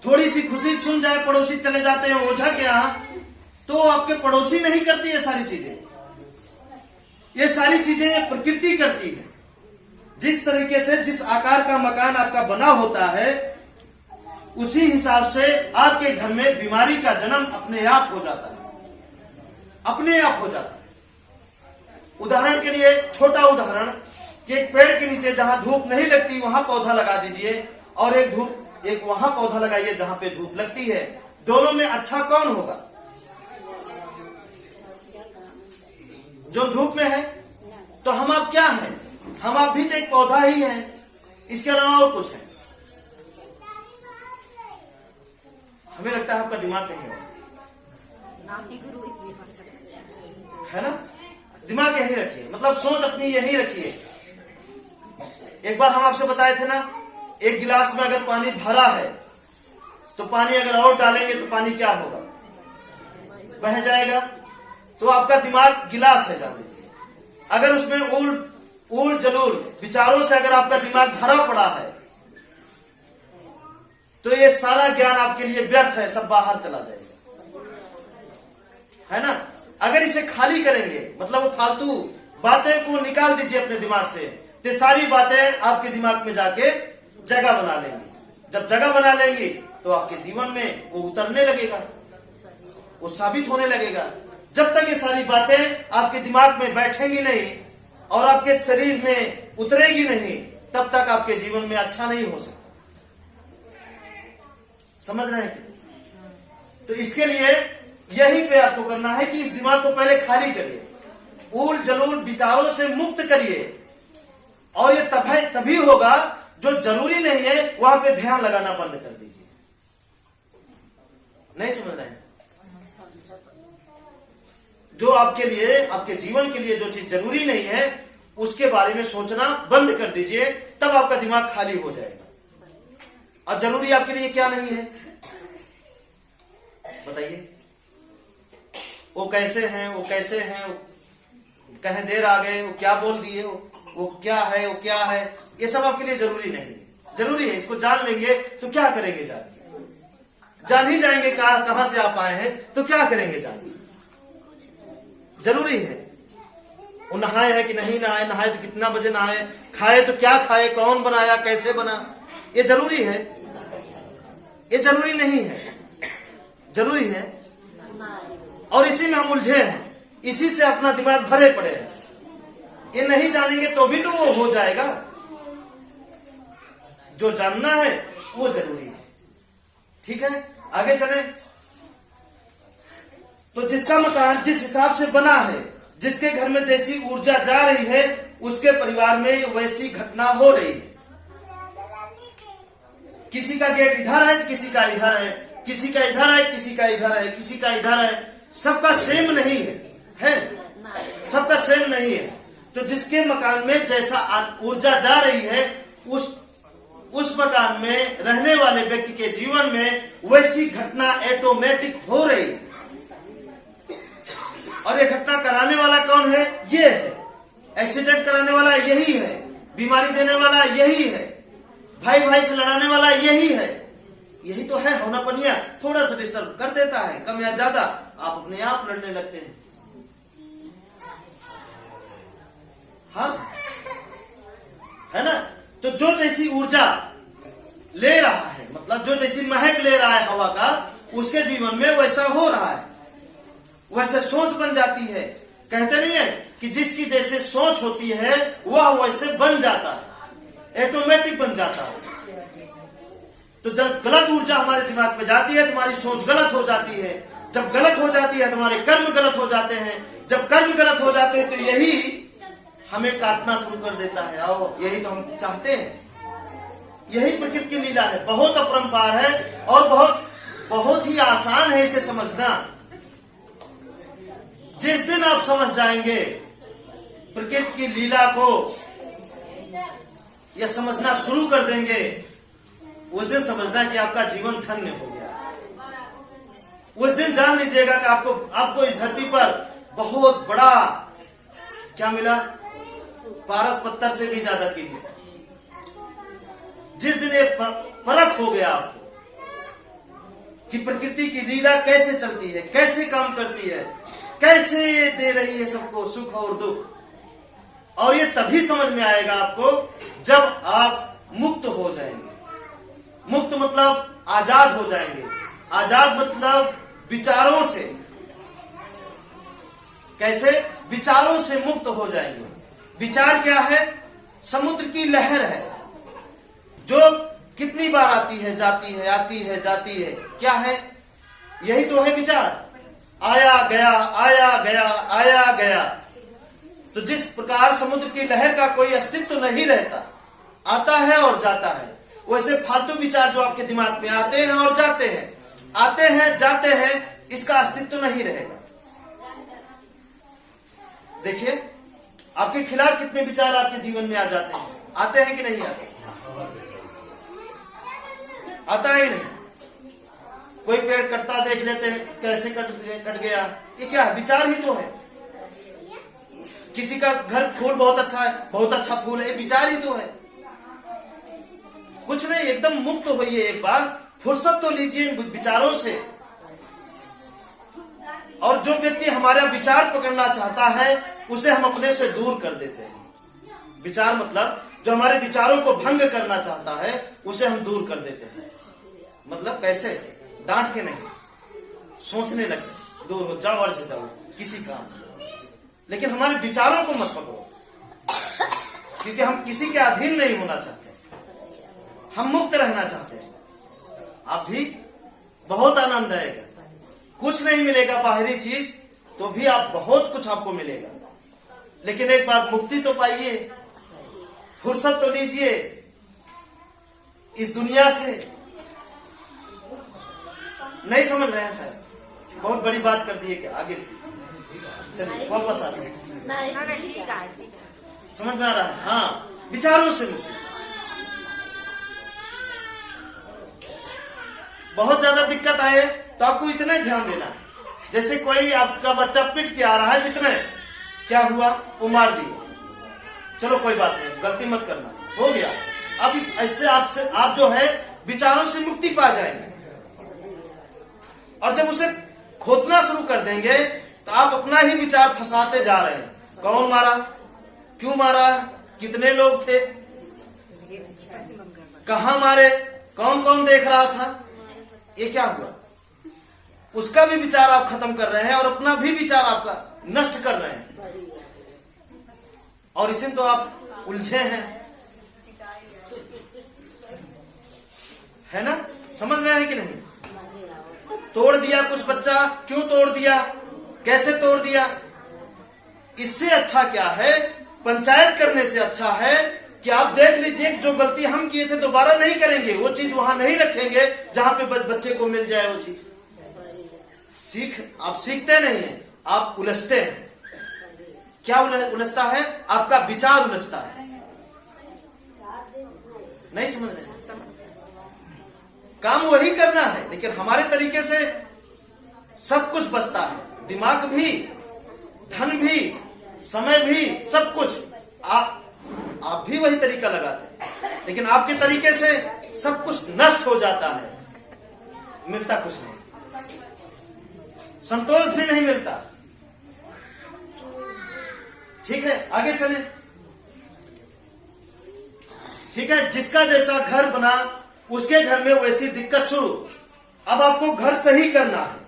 थोड़ी सी खुशी सुन जाए, पड़ोसी चले जाते हैं ओझा के यहाँ, तो आपके पड़ोसी नहीं करती ये सारी चीजें। ये सारी चीजें प्रकृति करती है। जिस तरीके से जिस आकार का मकान आपका बना होता है, उसी हिसाब से आपके घर में बीमारी का जन्म अपने आप हो जाता है, अपने आप हो जाता है। उदाहरण के लिए, छोटा उदाहरण कि एक पेड़ के नीचे जहां धूप नहीं लगती वहां पौधा लगा दीजिए, और एक वहां पौधा लगाइए जहां पे धूप लगती है। दोनों में अच्छा कौन होगा? जो धूप में है। तो हम आप क्या हैं? हम आप भी तो एक पौधा ही हैं, इसके अलावा और कुछ है? हमें लगता है आपका दिमाग कहीं है ना। दिमाग यही रखिए, मतलब सोच अपनी यही रखिए। एक बार हम आपसे बताए थे ना, एक गिलास में अगर पानी भरा है तो पानी अगर और डालेंगे तो पानी क्या होगा? बह जाएगा। तो आपका दिमाग गिलास है, जान लीजिए। अगर उसमें ऊल जलूल विचारों से अगर आपका दिमाग भरा पड़ा है तो ये सारा ज्ञान आपके लिए व्यर्थ है, सब बाहर चला जाएगा, है ना। अगर इसे खाली करेंगे, मतलब वो फालतू बातें को निकाल दीजिए अपने दिमाग से, तो सारी बातें आपके दिमाग में जाके जगह बना लेंगी। जब जगह बना लेंगी तो आपके जीवन में वो उतरने लगेगा, वो साबित होने लगेगा। जब तक ये सारी बातें आपके दिमाग में बैठेंगी नहीं और आपके शरीर में उतरेगी नहीं, तब तक आपके जीवन में अच्छा नहीं हो सकता। समझ रहे हैं? तो इसके लिए यही पे आपको करना है कि इस दिमाग को पहले खाली करिए, ऊल जलूल विचारों से मुक्त करिए, और ये तभी होगा। जो जरूरी नहीं है वहां पे ध्यान लगाना बंद कर दीजिए। नहीं समझ रहे हैं? जो आपके लिए, आपके जीवन के लिए जो चीज जरूरी नहीं है उसके बारे में सोचना बंद कर दीजिए, तब आपका दिमाग खाली हो जाएगा। और जरूरी आपके लिए क्या नहीं है बताइए? वो कैसे हैं, वो कैसे हैं, वो कहीं देर आ गए, वो क्या बोल दिए, वो क्या है, वो क्या है, ये सब आपके लिए जरूरी नहीं। जरूरी है इसको जान लेंगे तो क्या करेंगे? जान ही जाएंगे कहां से आप आए हैं, तो क्या करेंगे? जान जरूरी है। वो नहाए है कि नहीं नहाए, नहाए तो कितना बजे नहाए, खाए तो क्या खाए, कौन बनाया, कैसे बना, ये जरूरी है? ये जरूरी नहीं है, जरूरी है। और इसी में हम उलझे हैं, इसी से अपना दिमाग भरे पड़े हैं। ये नहीं जानेंगे तो भी तो वो हो जाएगा। जो जानना है वो जरूरी है। ठीक है, आगे चले। तो जिसका मकान जिस हिसाब से बना है, जिसके घर में जैसी ऊर्जा जा रही है, उसके परिवार में वैसी घटना हो रही है। किसी का गेट इधर है, किसी का इधर है, किसी का इधर है, किसी का इधर है, किसी का इधर है। सबका सेम नहीं है, सबका सेम नहीं है। तो जिसके मकान में जैसा ऊर्जा जा रही है, उस मकान में रहने वाले व्यक्ति के जीवन में वैसी घटना ऑटोमेटिक हो रही है। और ये घटना कराने वाला कौन है? ये है। एक्सीडेंट कराने वाला यही है, बीमारी देने वाला यही है, भाई भाई से लड़ाने वाला यही है। यही तो है होनापनिया। थोड़ा सा डिस्टर्ब कर देता है, कम या ज्यादा, आप अपने आप लड़ने लगते हैं। हाँ, है ना। तो जो जैसी ऊर्जा ले रहा है, मतलब जो जैसी महक ले रहा है हवा का, उसके जीवन में वैसा हो रहा है, वैसे सोच बन जाती है। कहते नहीं है कि जिसकी जैसे सोच होती है वह वैसे बन जाता है, ऑटोमेटिक बन जाता है। तो जब गलत ऊर्जा हमारे दिमाग में जाती है, तुम्हारी सोच गलत हो जाती है। जब गलत हो जाती है, तुम्हारे कर्म गलत हो जाते हैं। जब कर्म गलत हो जाते हैं तो यही हमें काटना शुरू कर देता है। आओ, यही तो हम चाहते हैं। यही प्रकृति की लीला है। बहुत अपरंपार है और बहुत ही आसान है इसे समझना। जिस दिन आप समझ जाएंगे प्रकृति की लीला को, या समझना शुरू कर देंगे, उस दिन समझना कि आपका जीवन धन्य हो गया। उस दिन जान लीजिएगा कि आपको इस धरती पर बहुत बड़ा क्या मिला, पारस पत्थर से भी ज्यादा कीमती। जिस दिन ये परख हो गया आपको कि प्रकृति की लीला कैसे चलती है, कैसे काम करती है, कैसे दे रही है सबको सुख और दुख। और ये तभी समझ में आएगा आपको जब आप मुक्त हो जाएंगे। मुक्त मतलब आजाद हो जाएंगे। आजाद मतलब विचारों से। कैसे? विचारों से मुक्त हो जाएंगे। विचार क्या है? समुद्र की लहर है जो कितनी बार आती है जाती है, आती है जाती है। क्या है? यही तो है विचार। आया गया, आया गया, आया गया। तो जिस प्रकार समुद्र की लहर का कोई अस्तित्व नहीं रहता, आता है और जाता है, वैसे फालतू विचार जो आपके दिमाग में आते हैं और जाते हैं, आते हैं जाते हैं, इसका अस्तित्व नहीं रहेगा। देखिए आपके खिलाफ कितने विचार आपके जीवन में आ जाते हैं, आते हैं कि नहीं आते? आता है नहीं? कोई पेड़ कटता देख लेते हैं, कैसे कट गया, ये क्या है? विचार ही तो है। किसी का घर फूल बहुत अच्छा है, बहुत अच्छा फूल है, विचार ही तो है। कुछ नहीं, एकदम मुक्त होइए, एक बार फुर्सत तो लीजिए विचारों से। और जो व्यक्ति हमारा विचार पकड़ना चाहता है उसे हम अपने से दूर कर देते हैं। विचार मतलब जो हमारे विचारों को भंग करना चाहता है उसे हम दूर कर देते हैं। मतलब कैसे? डांट के नहीं, सोचने लगते, दूर हो जाओ और जाओ किसी काम। लेकिन हमारे विचारों को मत पकड़ो, क्योंकि हम किसी के अधीन नहीं होना चाहते, हम मुक्त रहना चाहते हैं। आप भी बहुत आनंद आएगा। कुछ नहीं मिलेगा बाहरी चीज, तो भी आप बहुत कुछ आपको मिलेगा। लेकिन एक बार मुक्ति तो पाइए, फुर्सत तो लीजिए इस दुनिया से। नहीं समझ रहे हैं सर? बहुत बड़ी बात कर दी है क्या? आगे चलिए वापस आते हैं। समझ में आ रहा है? हाँ, विचारों से मुक्ति। बहुत ज्यादा दिक्कत आए तो आपको इतना ध्यान देना है। जैसे कोई आपका बच्चा पिट के आ रहा है, जितने क्या हुआ, वो मार दिया, चलो कोई बात नहीं, गलती मत करना, हो गया। अब ऐसे आप जो है विचारों से मुक्ति पा जाएंगे। और जब उसे खोदना शुरू कर देंगे तो आप अपना ही विचार फंसाते जा रहे हैं। कौन मारा, क्यों मारा, कितने लोग थे, कहां मारे, कौन कौन देख रहा था, ये क्या हुआ? उसका भी विचार आप खत्म कर रहे हैं और अपना भी विचार आपका नष्ट कर रहे हैं। और इसमें तो आप उलझे हैं, है ना? समझ रहे हैं कि नहीं? तोड़ दिया कुछ बच्चा, क्यों तोड़ दिया, कैसे तोड़ दिया? इससे अच्छा क्या है? पंचायत करने से अच्छा है कि आप देख लीजिए जो गलती हम किए थे दोबारा नहीं करेंगे, वो चीज वहां नहीं रखेंगे जहां पे बच्चे को मिल जाए वो चीज। आप सीखते नहीं है, आप उलझते हैं। क्या उलझता है? आपका विचार उलझता है। नहीं समझ रहे? काम वही करना है, लेकिन हमारे तरीके से सब कुछ बचता है। दिमाग भी, धन भी, समय भी, सब कुछ। आप भी वही तरीका लगाते हैं, लेकिन आपके तरीके से सब कुछ नष्ट हो जाता है, मिलता कुछ नहीं, संतोष भी नहीं मिलता। ठीक है, आगे चले। ठीक है, जिसका जैसा घर बना उसके घर में वैसी दिक्कत शुरू। अब आपको घर सही करना है।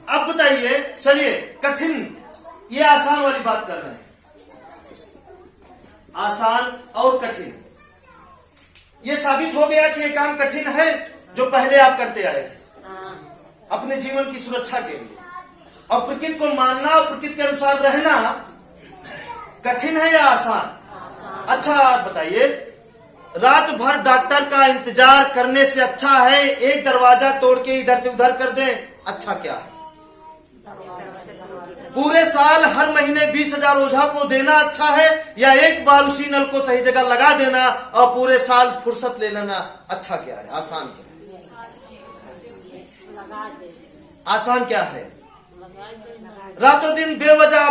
अब बताइए, चलिए कठिन, ये आसान वाली बात कर रहे हैं, आसान और कठिन। ये साबित हो गया कि ये काम कठिन है जो पहले आप करते आए थे अपने जीवन की सुरक्षा के लिए। और प्रकृति को मानना और प्रकृति के अनुसार रहना कठिन है या आसान? अच्छा आप बताइए, रात भर डॉक्टर का इंतजार करने से अच्छा है एक दरवाजा तोड़ के इधर से उधर कर दें? अच्छा क्या है? पूरे साल हर महीने 20,000 ओझा को देना अच्छा है या एक बार उसी नल को सही जगह लगा देना और पूरे साल फुर्सत ले लेना अच्छा क्या है? आसान क्या है? आसान क्या है? रातों दिन बेवजह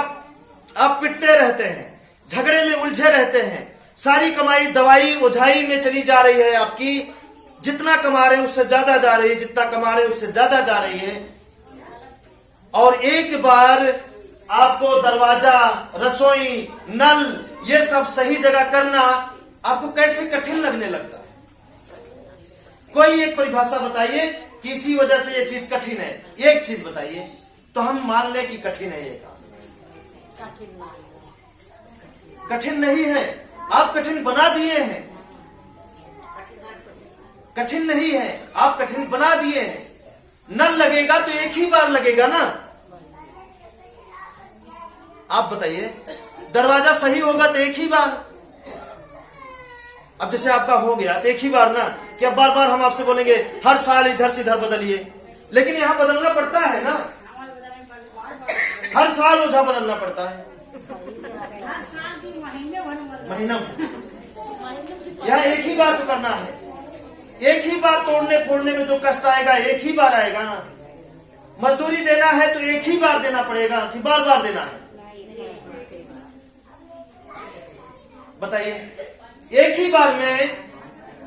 आप पिटते रहते हैं, झगड़े में उलझे रहते हैं, सारी कमाई दवाई ओझाई में चली जा रही है आपकी, जितना कमा रहे हैं उससे ज्यादा जा रही है, जितना कमा रहे हैं उससे ज्यादा जा रही है। और एक बार आपको दरवाजा, रसोई, नल ये सब सही जगह करना आपको कैसे कठिन लगने लगता है? कोई एक परिभाषा बताइए कि इसी वजह से ये चीज कठिन है, एक चीज बताइए तो हम मान लें कि कठिन है ये काम। कठिन नहीं है, आप कठिन बना दिए हैं। कठिन नहीं है, आप कठिन बना दिए हैं। नल लगेगा तो एक ही बार लगेगा ना। आप बताइए, दरवाजा सही होगा तो एक ही बार। अब जैसे आपका हो गया तो एक ही बार ना, क्या बार बार हम आपसे बोलेंगे हर साल इधर से इधर बदलिए? लेकिन यहां बदलना पड़ता है ना, हर साल ओझा बदलना पड़ता है, महीना। यह एक ही बार तो करना है, एक ही बार तोड़ने फोड़ने में जो कष्ट आएगा एक ही बार आएगा ना। मजदूरी देना है तो एक ही बार देना पड़ेगा कि बार बार देना है? बताइए, एक ही बार में।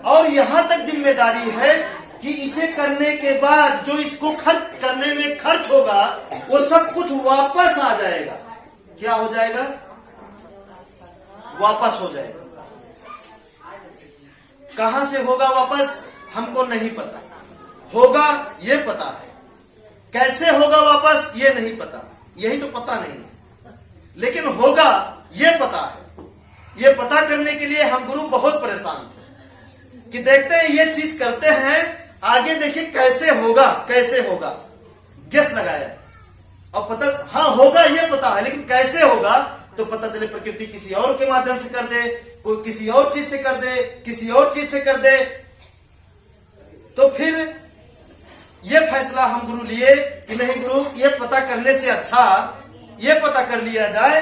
और यहां तक जिम्मेदारी है कि इसे करने के बाद जो इसको खर्च करने में खर्च होगा वो सब कुछ वापस आ जाएगा। क्या हो जाएगा? वापस हो जाएगा। कहां से होगा वापस हमको नहीं पता, होगा ये पता है, कैसे होगा वापस ये नहीं पता, यही तो पता नहीं है, लेकिन होगा ये पता है। ये पता करने के लिए हम गुरु बहुत परेशान थे कि देखते हैं ये चीज करते हैं, आगे देखिए कैसे होगा, कैसे होगा। गेस लगाया और पता, हाँ होगा ये पता है, लेकिन कैसे होगा तो पता चले प्रकृति किसी और के माध्यम से कर दे, कोई किसी और चीज से कर दे, किसी और चीज से कर दे। तो फिर ये फैसला हम गुरु लिए कि नहीं गुरु, ये पता करने से अच्छा ये पता कर लिया जाए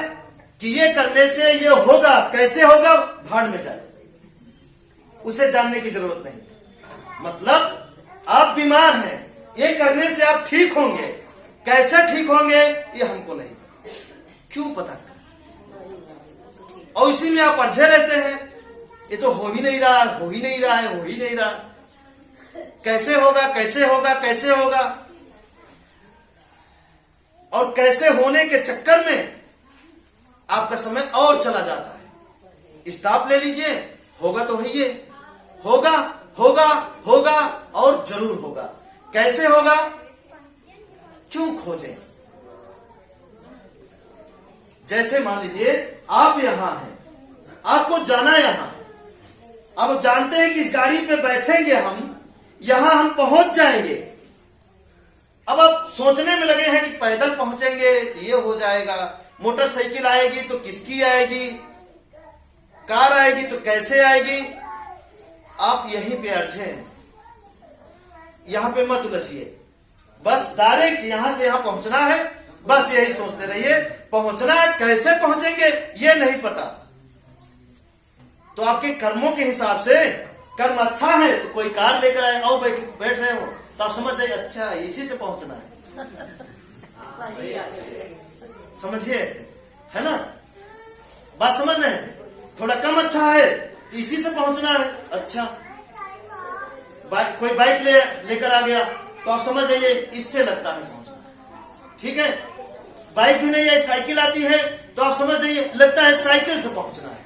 कि ये करने से ये होगा, कैसे होगा भाड़ में जाए, उसे जानने की जरूरत नहीं। मतलब आप बीमार हैं, ये करने से आप ठीक होंगे, कैसे ठीक होंगे ये हमको नहीं, क्यों पता? और इसी में आप अड़झे रहते हैं, ये तो हो ही नहीं रहा, हो ही नहीं रहा है, हो ही नहीं रहा, कैसे होगा, कैसे होगा, कैसे होगा। और कैसे होने के चक्कर में आपका समय और चला जाता है। स्टॉप ले लीजिए, होगा तो है ये, होगा होगा होगा और जरूर होगा। कैसे होगा क्यों खोजें? जैसे मान लीजिए आप यहां हैं, आपको जाना यहां, अब जानते हैं कि इस गाड़ी पे बैठेंगे हम, यहां हम पहुंच जाएंगे। अब आप सोचने में लगे हैं कि पैदल पहुंचेंगे तो ये हो जाएगा, मोटरसाइकिल आएगी तो किसकी आएगी, कार आएगी तो कैसे आएगी। आप यहीं पे अड़झे हैं, यहां पे मत उलझिए, बस डायरेक्ट यहां से यहां पहुंचना है, बस यही सोचते रहिए। पहुंचना है, कैसे पहुंचेंगे ये नहीं पता, तो आपके कर्मों के हिसाब से कर्म अच्छा है तो कोई कार लेकर आए और बैठ रहे हो तो आप समझ जाइए अच्छा इसी से पहुंचना है। समझिए, है ना बात, समझ रहे हैं? थोड़ा कम अच्छा है इसी से पहुंचना है। अच्छा कोई बाइक लेकर आ गया तो आप समझ जाइए इससे लगता है पहुंचना, ठीक है। बाइक भी नहीं है, साइकिल आती है तो आप समझ जाइए लगता है साइकिल से पहुंचना है।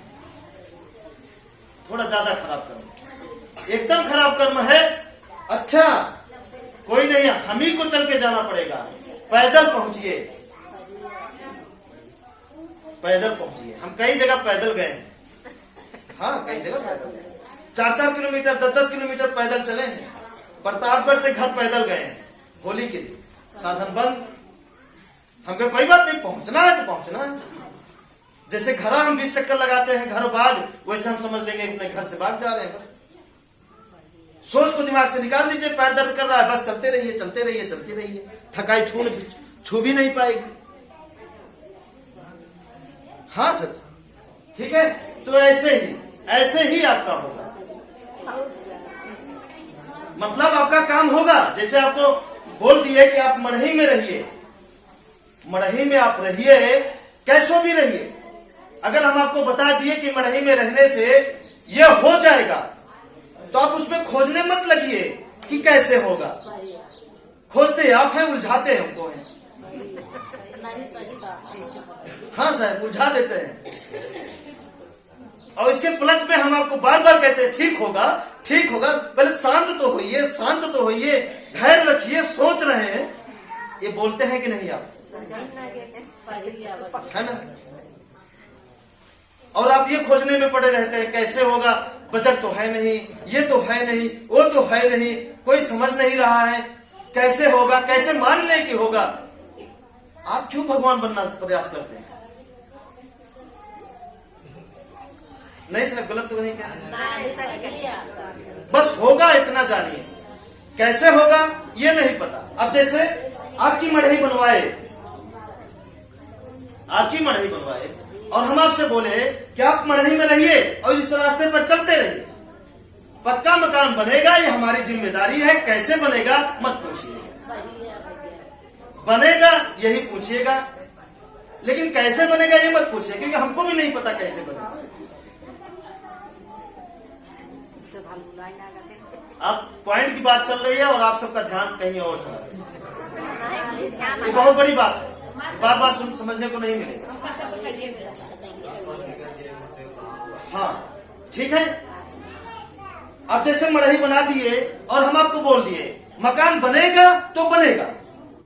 थोड़ा ज्यादा खराब कर्म, एकदम खराब कर्म है। अच्छा कोई नहीं, हम ही को चल के जाना पड़ेगा, पैदल पहुंचिए, पैदल पहुंचिए। हम कई जगह पैदल गए हैं, हाँ कई जगह पैदल गए, 4-4 किलोमीटर 10-10 किलोमीटर पैदल चले हैं। प्रतापगढ़ से घर पैदल गए हैं होली के दिन, साधन बंद। हमको कोई बात नहीं, पहुंचना है तो पहुंचना है। जैसे घर हम 20 चक्कर लगाते हैं घर बाग, वैसे हम समझ लेंगे अपने घर से बाग जा रहे हैं। बस सोच को दिमाग से निकाल दीजिए, पैर दर्द कर रहा है, बस चलते रहिए चलते रहिए चलते रहिए, थकाई छू भी नहीं पाएगी। हाँ सर, ठीक है। तो ऐसे ही आपका होगा, मतलब आपका काम होगा। जैसे आपको बोल दिए कि आप मढ़ई में रहिए, मढ़ई में आप रहिए, कैसो भी रहिए। अगर हम आपको बता दिए कि मढ़ई में रहने से ये हो जाएगा तो आप उसमें खोजने मत लगिए कि कैसे होगा। खोजते आप हैं, उलझाते हैं हमको हैं। हाँ साहब, उलझा देते हैं। और इसके पलट में हम आपको बार बार कहते हैं ठीक होगा, ठीक होगा। पहले शांत तो होइए, शांत तो होइए, धैर्य रखिए, सोच रहे हैं। ये बोलते हैं कि नहीं आप, है ना? और आप ये खोजने में पड़े रहते हैं कैसे होगा, बजट तो है नहीं, ये तो है नहीं, वो तो है नहीं, कोई समझ नहीं रहा है, कैसे होगा, कैसे मान ले कि होगा। आप क्यों भगवान बनना प्रयास करते हैं? नहीं सर, गलत तो नहीं कह रहे। बस होगा इतना जानिए, कैसे होगा ये नहीं पता। अब जैसे आपकी मढ़ई बनवाए, आपकी मढ़ई बनवाए और हम आपसे बोले कि आप मढ़ई में रहिए और इस रास्ते पर चलते रहिए, पक्का मकान बनेगा, ये हमारी जिम्मेदारी है। कैसे बनेगा मत पूछिए, बनेगा यही पूछिएगा, लेकिन कैसे बनेगा ये मत पूछिए, क्योंकि हमको भी नहीं पता कैसे बनेगा। अब पॉइंट की बात चल रही है और आप सबका ध्यान कहीं और चला गया। ये बहुत बड़ी बात है, बार बार समझने को नहीं मिलेगा। हाँ ठीक है। अब जैसे मढ़ई बना दिए और हम आपको बोल दिए मकान बनेगा तो बनेगा,